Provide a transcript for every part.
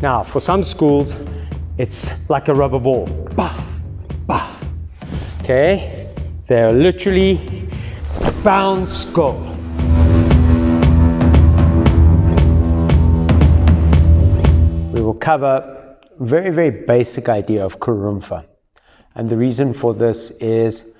Now, for some schools, it's like a rubber ball. Bah, bah. Okay, they're literally bounce, go. We will cover a very, very basic idea of Kururunfa. And the reason for this is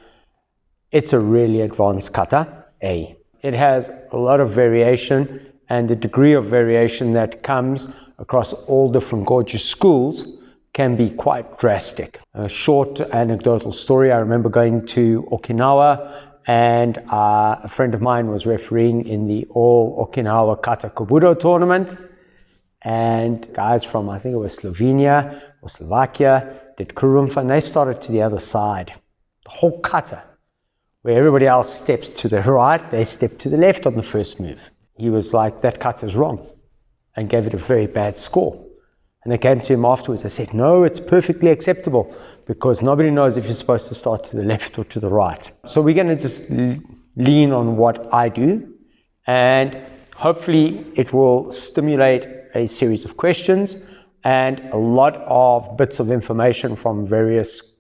it's a really advanced kata, A. It has a lot of variation, and the degree of variation that comes across all different Goju schools can be quite drastic. A short anecdotal story, I remember going to Okinawa, and a friend of mine was refereeing in the all Okinawa Kata Kobudo tournament, and guys from, I think it was Slovenia or Slovakia, did Kururunfa, and they started to the other side. The whole kata, where everybody else steps to the right, they step to the left on the first move. He was like, that kata is wrong, and gave it a very bad score. And they came to him afterwards. They said, no, it's perfectly acceptable, because nobody knows if you're supposed to start to the left or to the right. So we're going to just lean on what I do, and hopefully it will stimulate a series of questions and a lot of bits of information from various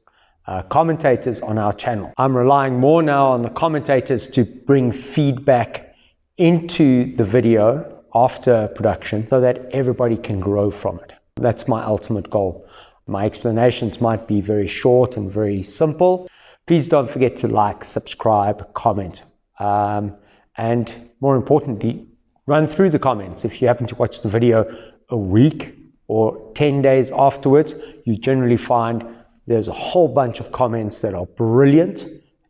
commentators on our channel. I'm relying more now on the commentators to bring feedback into the video after production so that everybody can grow from it. That's my ultimate goal. My explanations might be very short and very simple. Please don't forget to like, subscribe, comment, and more importantly, run through the comments. If you happen to watch the video a week or 10 days afterwards, you generally find there's a whole bunch of comments that are brilliant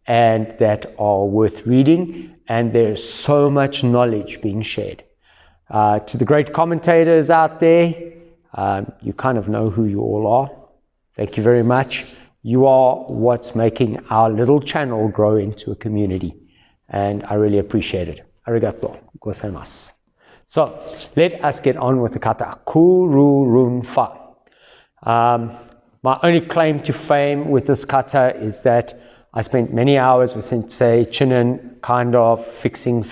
and that are worth reading, and there's so much knowledge being shared. To the great commentators out there, you kind of know who you all are. Thank you very much. You are what's making our little channel grow into a community, and I really appreciate it. Arigato gozaimasu. So let us get on with the kata, Kururunfa. My only claim to fame with this kata is that I spent many hours with Sensei Chinen kind of fixing.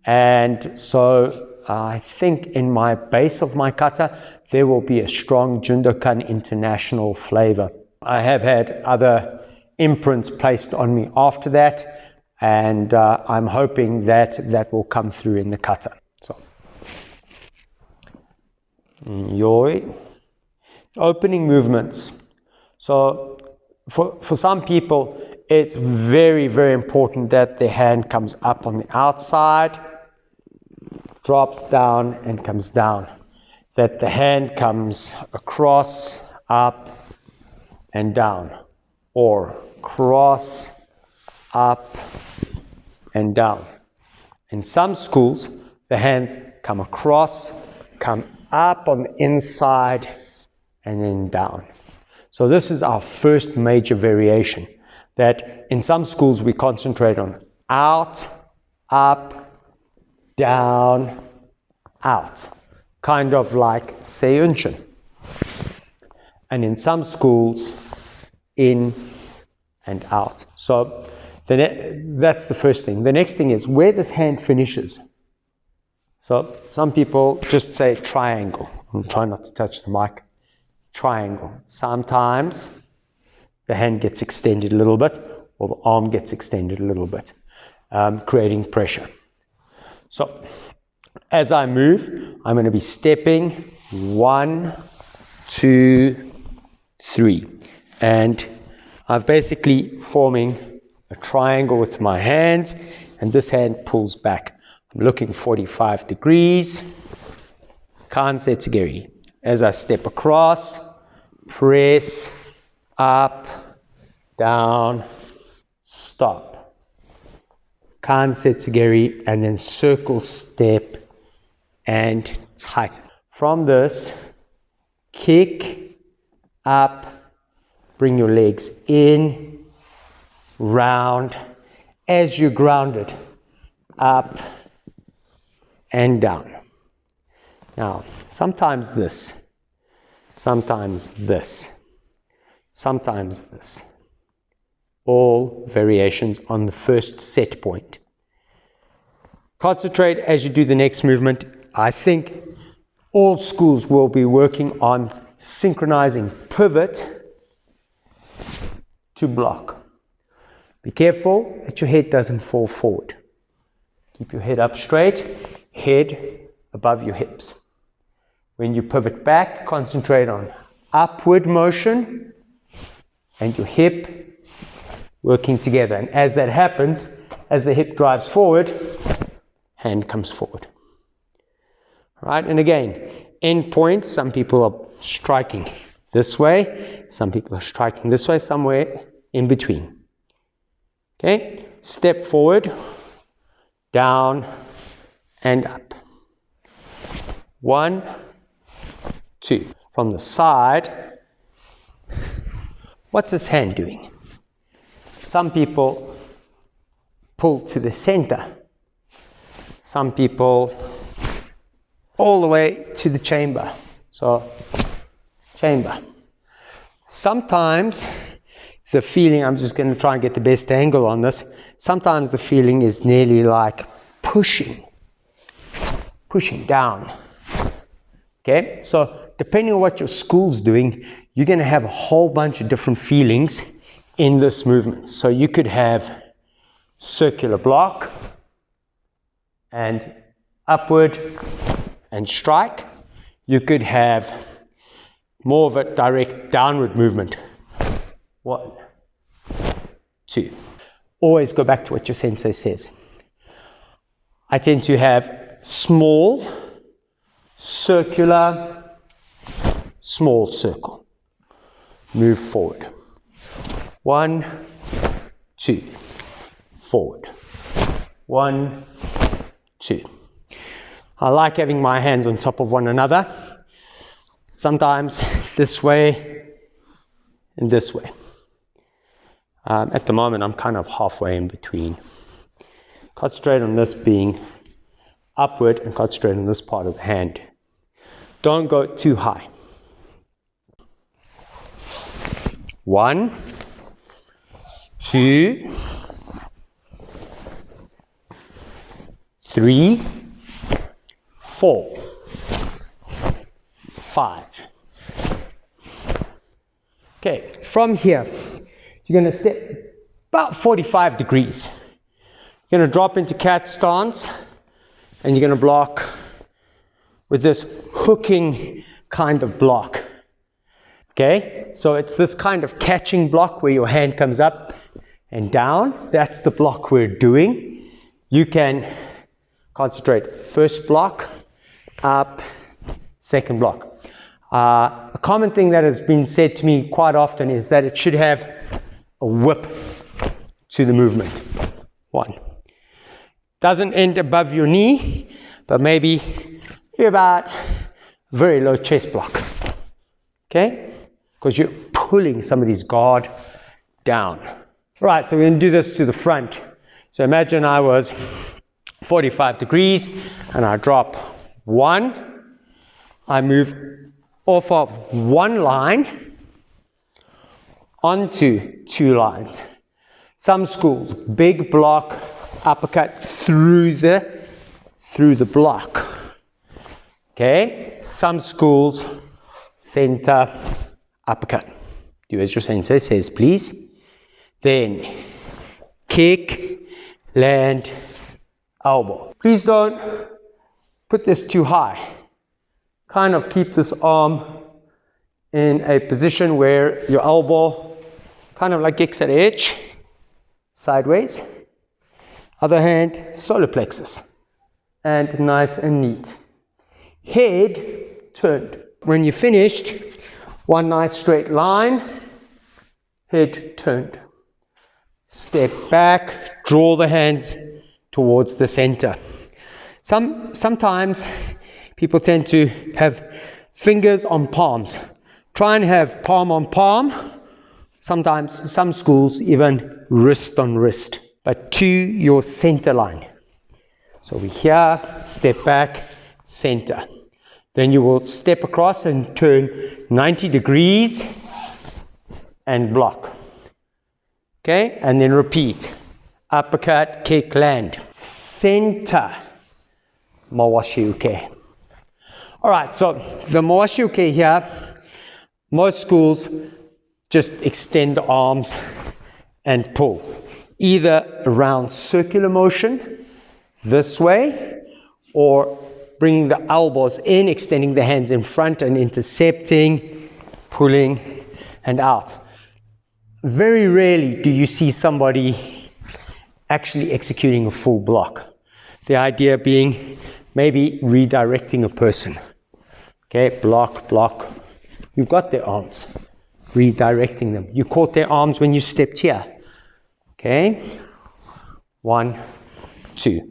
And so I think in my base of my kata, there will be a strong Jundokan international flavor. I have had other imprints placed on me after that, and I'm hoping that that will come through in the kata. So, yoi. Opening movements. So for some people, it's very, very important that the hand comes up on the outside, drops down and comes down. That the hand comes across, up and down, or cross, up and down. In some schools, the hands come across, come up on the inside, and then down. So this is our first major variation, that in some schools we concentrate on out, up, down, out, kind of like seiunshin. And in some schools, in and out. So that's the first thing. The next thing is where this hand finishes. So some people just say triangle. I'm trying not to touch the mic. Triangle. Sometimes the hand gets extended a little bit, or the arm gets extended a little bit, creating pressure. So as I move, I'm going to be stepping 1, 2, 3, and I'm basically forming a triangle with my hands, and this hand pulls back. I'm looking 45 degrees. Kanseitsugeri. As I step across, press, up, down, stop. Kanseitsugeri, and then circle step and tighten. From this, kick, up, bring your legs in, round, as you're grounded, up and down. Now, sometimes this, sometimes this, sometimes this. All variations on the first set point. Concentrate as you do the next movement. I think All schools will be working on synchronizing pivot to block. Be careful that your head doesn't fall forward. Keep your head up straight, head above your hips. When you pivot back, concentrate on upward motion and your hip working together. And as that happens, as the hip drives forward, hand comes forward. Right? And again, end points, some people are striking this way, some people are striking this way, somewhere in between. Okay? Step forward, down, and up. 1, 2. From the side, what's this hand doing? Some people pull to the center. Some people all the way to the chamber. So, chamber. Sometimes the feeling, I'm just going to try and get the best angle on this, sometimes the feeling is nearly like pushing down. Okay, so depending on what your school's doing, you're going to have a whole bunch of different feelings in this movement. So you could have circular block and upward and strike. You could have more of a direct downward movement. 1, 2. Always go back to what your sensei says. I tend to have small, circular, small circle. Move forward. 1, 2. Forward. 1, 2. I like having my hands on top of one another. Sometimes this way and this way. At the moment, I'm kind of halfway in between. Concentrate on this being upward and concentrate on this part of the hand. Don't go too high. 1, 2, 3, 4, 5. Okay, from here, you're going to step about 45 degrees. You're going to drop into cat stance, and you're going to block with this hooking kind of block. Okay, so it's this kind of catching block where your hand comes up and down. That's the block we're doing. You can concentrate first block, up, second block. A common thing that has been said to me quite often is that it should have a whip to the movement. 1. Doesn't end above your knee, but maybe you're about very low chest block. Okay? Because you're pulling somebody's guard down. Right, so we're going to do this to the front. So imagine I was 45 degrees and I drop 1. I move off of 1 line onto 2 lines. Some schools, big block, uppercut through the block. Okay? Some schools, center, uppercut. Do as your sensei says, please. Then kick, land, elbow. Please don't put this too high. Kind of keep this arm in a position where your elbow kind of like kicks at edge, sideways. Other hand, solar plexus. And nice and neat. Head turned. When you're finished, 1 nice straight line, head turned. Step back, draw the hands towards the center. Sometimes people tend to have fingers on palms. Try and have palm on palm. Sometimes, some schools, even wrist on wrist. But to your center line. So we're here, step back, center. Then you will step across and turn 90 degrees and block. Okay, and then repeat. Uppercut, kick, land. Center, mawashi uke. All right, so the mawashi uke here, most schools just extend the arms and pull, either around circular motion this way, or bringing the elbows in, extending the hands in front and intercepting, pulling and out. Very rarely do you see somebody actually executing a full block. The idea being maybe redirecting a person. Okay, block, block. You've got their arms. Redirecting them. You caught their arms when you stepped here. Okay, 1, 2. You're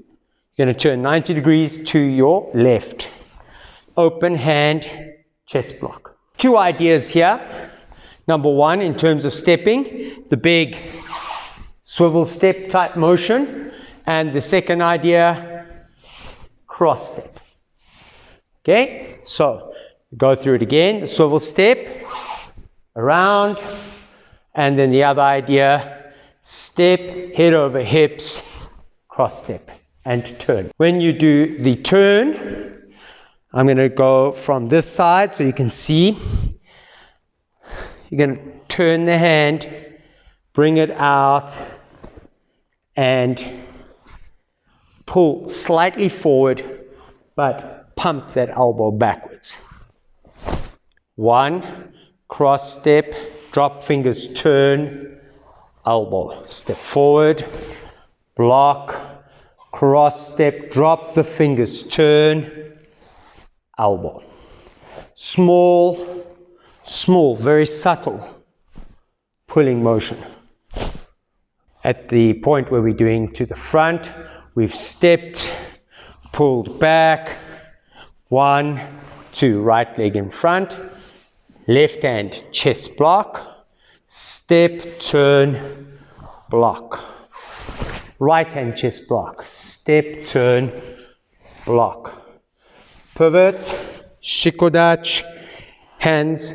going to turn 90 degrees to your left. Open hand, chest block. 2 ideas here. Number 1, in terms of stepping, the big swivel step type motion. And the second idea, cross step. Okay, so go through it again. The swivel step, around, and then the other idea, step, head over hips, cross step, and turn. When you do the turn, I'm going to go from this side so you can see. You're going to turn the hand, bring it out, and pull slightly forward, but pump that elbow backwards. 1, cross step, drop fingers, turn, elbow, step forward, block, cross step, drop the fingers, turn, elbow. Small, small, very subtle pulling motion. At the point where we're doing to the front, we've stepped, pulled back, 1, 2, right leg in front, left hand chest block, step, turn, block. Right hand chest block, step, turn, block. Pivot, shikodachi, hands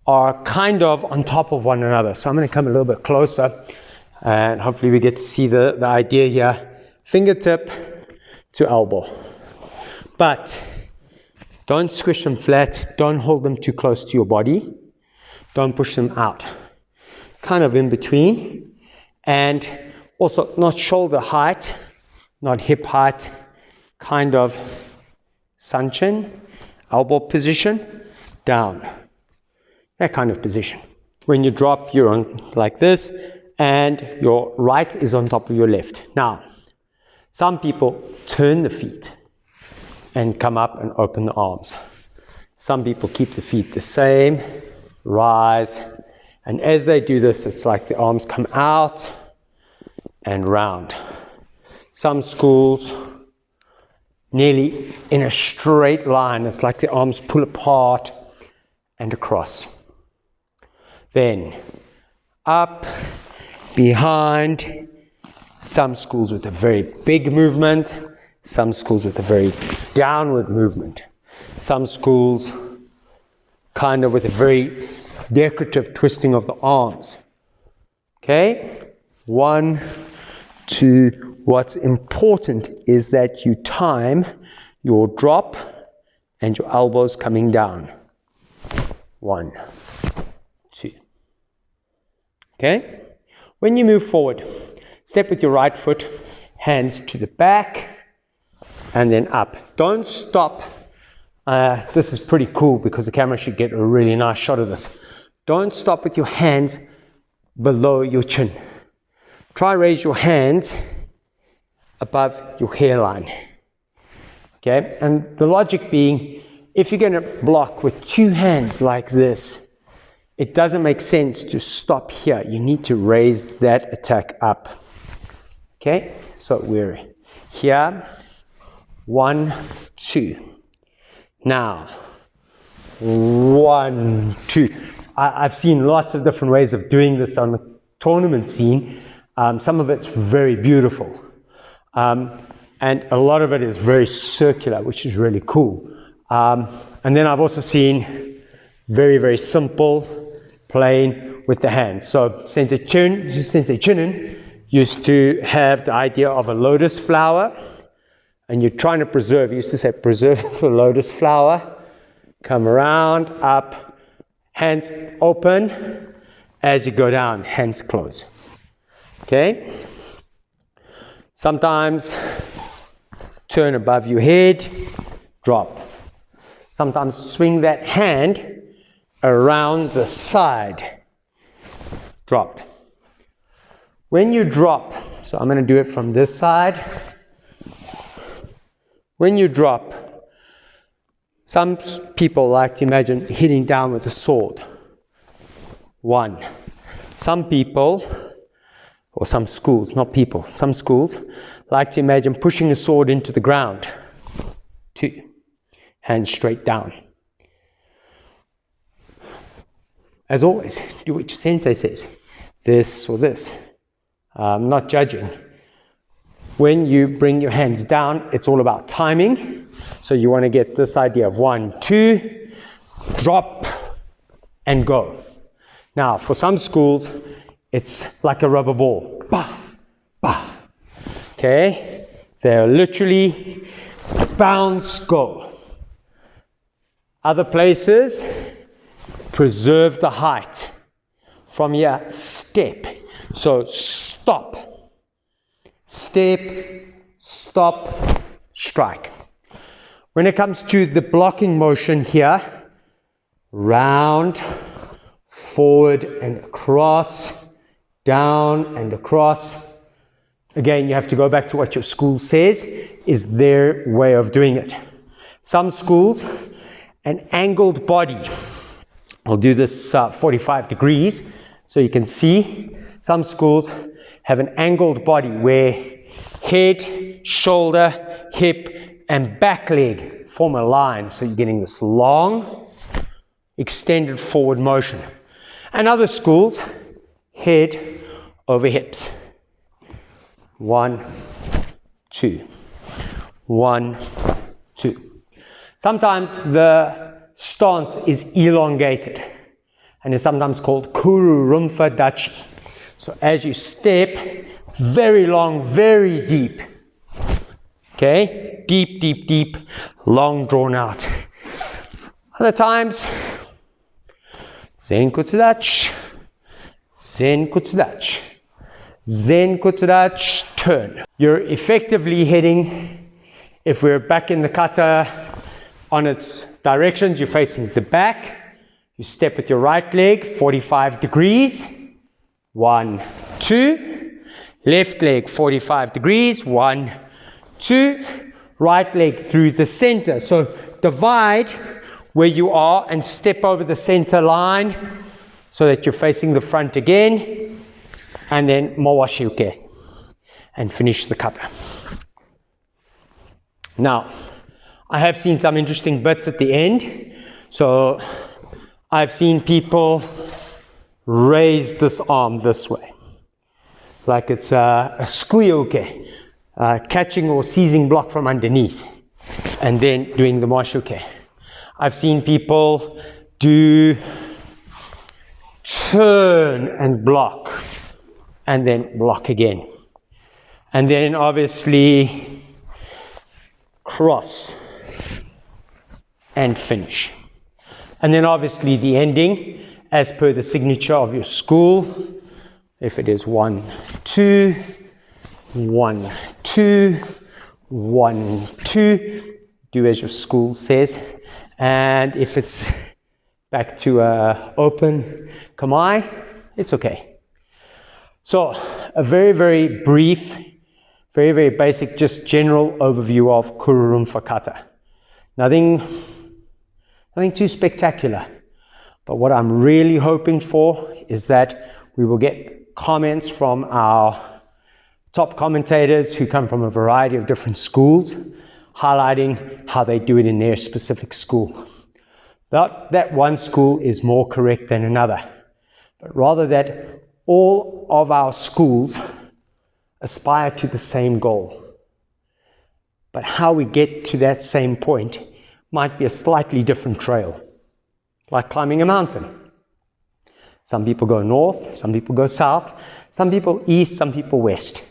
are kind of on top of one another. So I'm going to come a little bit closer and hopefully we get to see the idea here. Fingertip to elbow. But don't squish them flat. Don't hold them too close to your body. Don't push them out. Kind of in between. And also not shoulder height, not hip height. Kind of sanchin, elbow position, down. That kind of position. When you drop, you're on like this, and your right is on top of your left. Now, some people turn the feet and come up and open the arms. Some people keep the feet the same, rise, and as they do this, it's like the arms come out and round. Some schools, nearly in a straight line, it's like the arms pull apart and across. Then up, behind, some schools with a very big movement, some schools with a very downward movement, some schools kind of with a very decorative twisting of the arms. Okay, 1, 2. What's important is that you time your drop and your elbows coming down. 1, 2. Okay? When you move forward, step with your right foot, hands to the back, and then up. Don't stop. This is pretty cool because the camera should get a really nice shot of this. Don't stop with your hands below your chin. Try raise your hands above your hairline. Okay? And the logic being, if you're going to block with 2 hands like this, it doesn't make sense to stop here. You need to raise that attack up. Okay? So we're here. 1, 2. Now, 1, 2. I've seen lots of different ways of doing this on the tournament scene. Some of it's very beautiful. And a lot of it is very circular, which is really cool. And then I've also seen very, very simple, plain with the hands. So Sensei Chinen used to have the idea of a lotus flower, and you're trying to preserve, you used to say preserve the lotus flower, come around, up, hands open, as you go down, hands close. Okay? Sometimes turn above your head, drop. Sometimes swing that hand around the side, drop. When you drop, so I'm going to do it from this side. When you drop, some people like to imagine hitting down with a sword. 1. Some people, or some schools, not people, some schools like to imagine pushing a sword into the ground. 2. Hands straight down. As always, do what your sensei says. This or this. I'm not judging. When you bring your hands down, it's all about timing. So you want to get this idea of 1, 2, drop, and go. Now, for some schools, it's like a rubber ball. Bah, bah. Okay? They're literally bounce, go. Other places, preserve the height. From here, step. So stop. Step, stop, strike. When it comes to the blocking motion here, round, forward and across, down and across. Again, you have to go back to what your school says is their way of doing it. Some schools, an angled body. I'll do this 45 degrees so you can see. Some schools have an angled body where head, shoulder, hip, and back leg form a line. So you're getting this long, extended forward motion. And other schools, head over hips. 1, 2. 1, 2. Sometimes the stance is elongated and is sometimes called Kururunfa Dachi. So as you step, very long, very deep. Okay? Deep, deep, deep, long drawn out. Other times, zenketsudachi, zenketsudachi, zenketsudachi, turn. You're effectively heading, if we're back in the kata on its directions, you're facing the back. You step with your right leg, 45 degrees. 1, 2. Left leg, 45 degrees. 1, 2. Right leg through the center. So divide where you are and step over the center line so that you're facing the front again. And then mawashi uke. And finish the kata. Now, I have seen some interesting bits at the end. So I've seen people raise this arm this way, like it's a sukui uke, catching or seizing block from underneath, and then doing the mawashi uke. I've seen people do turn and block, and then block again. And then obviously cross and finish. And then obviously the ending, as per the signature of your school, if it is 1, 2, 1, 2, 1, 2, do as your school says. And if it's back to open kamae, it's okay. So a very, very brief, very, very basic, just general overview of Kururunfa Kata. Nothing too spectacular. But what I'm really hoping for is that we will get comments from our top commentators who come from a variety of different schools, highlighting how they do it in their specific school. That one school is more correct than another, but rather that all of our schools aspire to the same goal. But how we get to that same point might be a slightly different trail, like climbing a mountain. Some people go north, some people go south, some people east, some people west.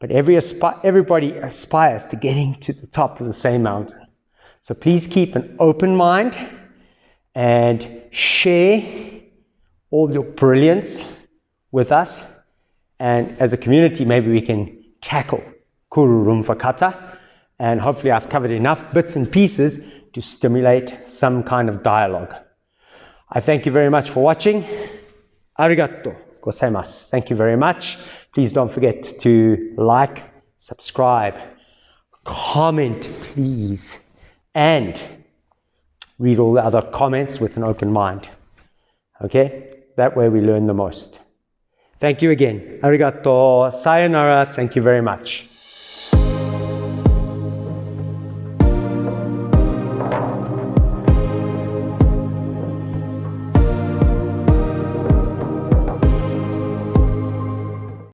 but everybody aspires to getting to the top of the same mountain. So please keep an open mind and share all your brilliance with us. And as a community, maybe we can tackle Kururunfa Kata. And hopefully I've covered enough bits and pieces to stimulate some kind of dialogue. I thank you very much for watching. Arigato gozaimasu. Thank you very much. Please don't forget to like, subscribe, comment, please, and read all the other comments with an open mind. Okay? That way we learn the most. Thank you again. Arigato. Sayonara. Thank you very much.